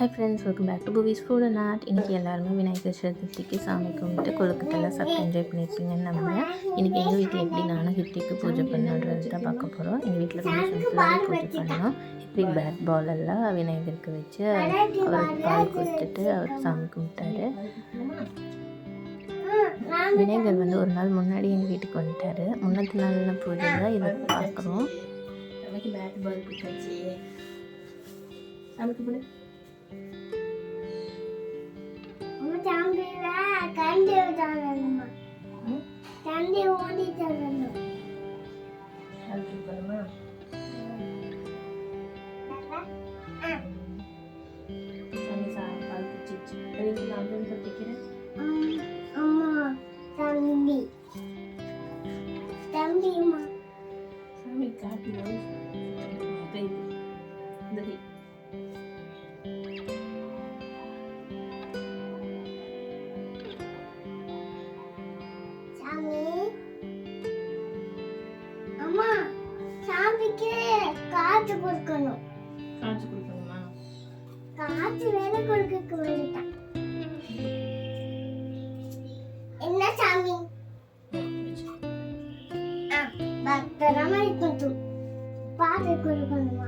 Hi friends, welcome back to Poovi's food and art. இன்றைக்கி எல்லாருமே விநாயகர் சதுர்த்திக்கு சாமி கும்பிட்டு கொழுக்கட்டெல்லாம் சாப்பிட்டு என்ஜாய் பண்ணியிருப்பீங்கன்னு நம்புகிறேன். இன்றைக்கி எங்கள் வீட்டில் எப்படி நானும் ஹிட்டிக்கு பூஜை பண்ணுறது தான் பார்க்க போகிறோம். எங்கள் வீட்டில் ரொம்ப சிம்பிளாகவே பூஜை பண்ணோம். இப்படி பேட் பால் எல்லாம் விநாயகருக்கு வச்சு அவருக்கு பால் கொடுத்துட்டு அவர் சாமி கும்பிட்டாரு. விநாயகர் வந்து ஒரு நாள் முன்னாடி எங்கள் வீட்டுக்கு வந்துட்டார். முன்னத்து நாள் பூஜை தான் இதை பார்க்குறோம். நமக்கு பேட் பால் பிடிச்சி சாமிக்கு காற்று கொடுக்கணும். காற்று கொடுக்கணுமா? காற்று வேற கொடுக்க வேண்டாம். என்ன சாமி? பத்திரமா இருக்கட்டும். பாத்து கொடுக்கணுமா?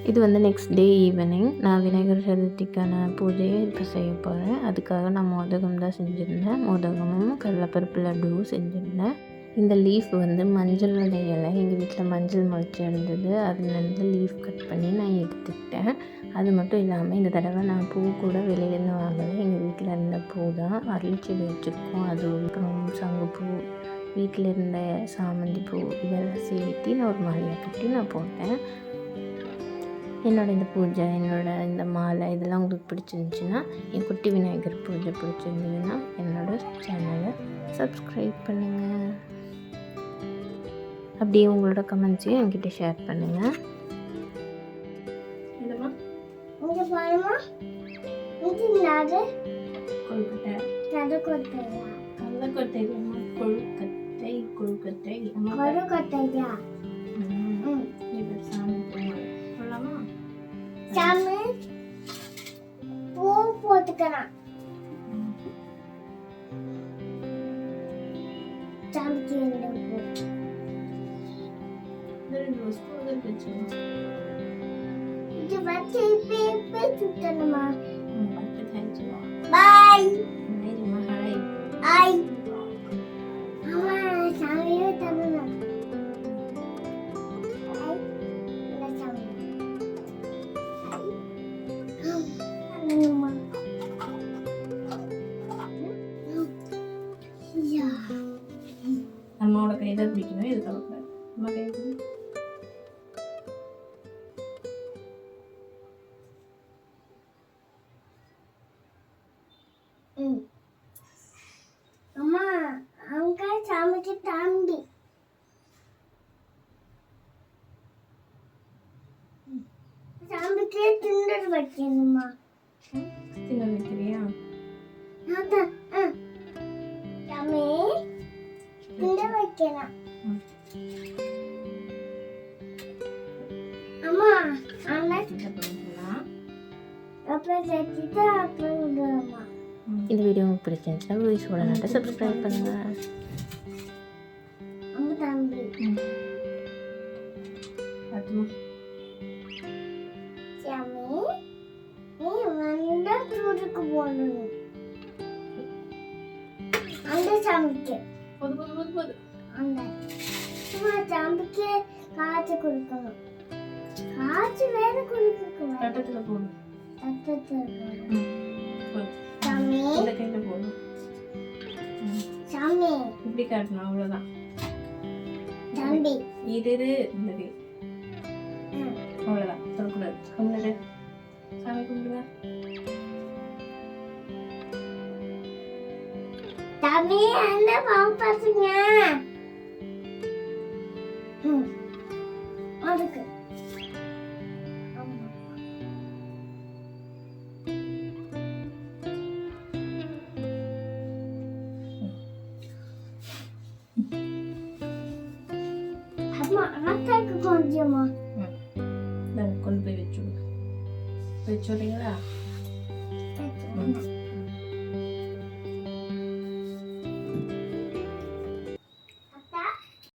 இது வந்து நெக்ஸ்ட் டே ஈவினிங் நான் விநாயகர் சதுர்த்திக்கான பூஜையை இப்போ செய்ய போகிறேன். அதுக்காக நான் மோதகம் தான் செஞ்சுருந்தேன். மோதகமும் கடலைப்பருப்பு லட்டுவும் செஞ்சுருந்தேன். இந்த லீஃப் வந்து மஞ்சளோட இலை, எங்கள் வீட்டில் மஞ்சள் முளைச்சி இருந்தது. அதுலேருந்து லீஃப் கட் பண்ணி நான் எடுத்துக்கிட்டேன். அது மட்டும் இல்லாமல் இந்த தடவை நான் பூ கூட வெளியிலேருந்து வாங்கலை. எங்கள் வீட்டில் இருந்த பூ தான். அரளிச்செடி வச்சுருக்கோம், அது அப்புறம் சங்குப்பூ, வீட்டில் இருந்த சாமந்தி பூ இதெல்லாம் சேர்த்து நான் ஒரு மாலையை கட்டி நான் போட்டேன். என்னோடய இந்த பூஜை, என்னோடய இந்த மாலை இதெல்லாம் உங்களுக்கு பிடிச்சிருந்துச்சின்னா, என் குட்டி விநாயகர் பூஜை பிடிச்சிருந்ததுன்னா என்னோடய சேனலை சப்ஸ்கிரைப் பண்ணுங்கள். அப்படியே உங்களோட கமெண்ட்ஸையும் என்கிட்ட ஷேர் பண்ணுங்கள். சாமி பூ போட்டுக்கலாம். சாமிக்கு இது வச்சு இப்பே சுத்தணுமா? பாய் ஐ அம்மா சாமியே தரணும். அம்மாவோட கை தான் பிடிக்கணும். இது தவிர அம்மா கை அம்மா அங்க சாமிக்கு தாண்டி சாமிக்கு திண்டர் வைக்கணுமா? திண்டர் வைக்கிறியா? சாமி திண்டர் வைக்கலாம். அம்மா அம்மா அப்புறம் செஞ்சுட்டு அப்புறம் விடுவோம்மா. இந்த வீடியோ உங்களுக்கு பிடிச்சிருந்துச்சா பூவிஸோட நாட்டை சப்ஸ்கிரைப் பண்ணுங்கள். அம்மா தம்பி சாமி நீ வந்தா தூருக்கு போகணும். அந்த சாமிக்கு அந்த சாமிக்கு காய்ச்சி கொடுக்கணும். காய்ச்சி வேற கொடுக்கணும். தட்டத்தில் போகணும். சாமி இந்த கையில் போகணும். சாமி இப்படி காட்டணும், அவ்வளோதான். தம்பி இது இந்த கை அவ்வளோதான். சொல்லக்கூடாது. கும்பிடு, சாமி கும்பிடுங்க. தம்பி என்ன பாப்பீங்க? அதுக்கு அம்மா ஆத்தாக்கு கொஞ்சமா கொண்டு போய் வச்சுடுங்க. வச்சுடுறீங்களா? வச்சுருங்க.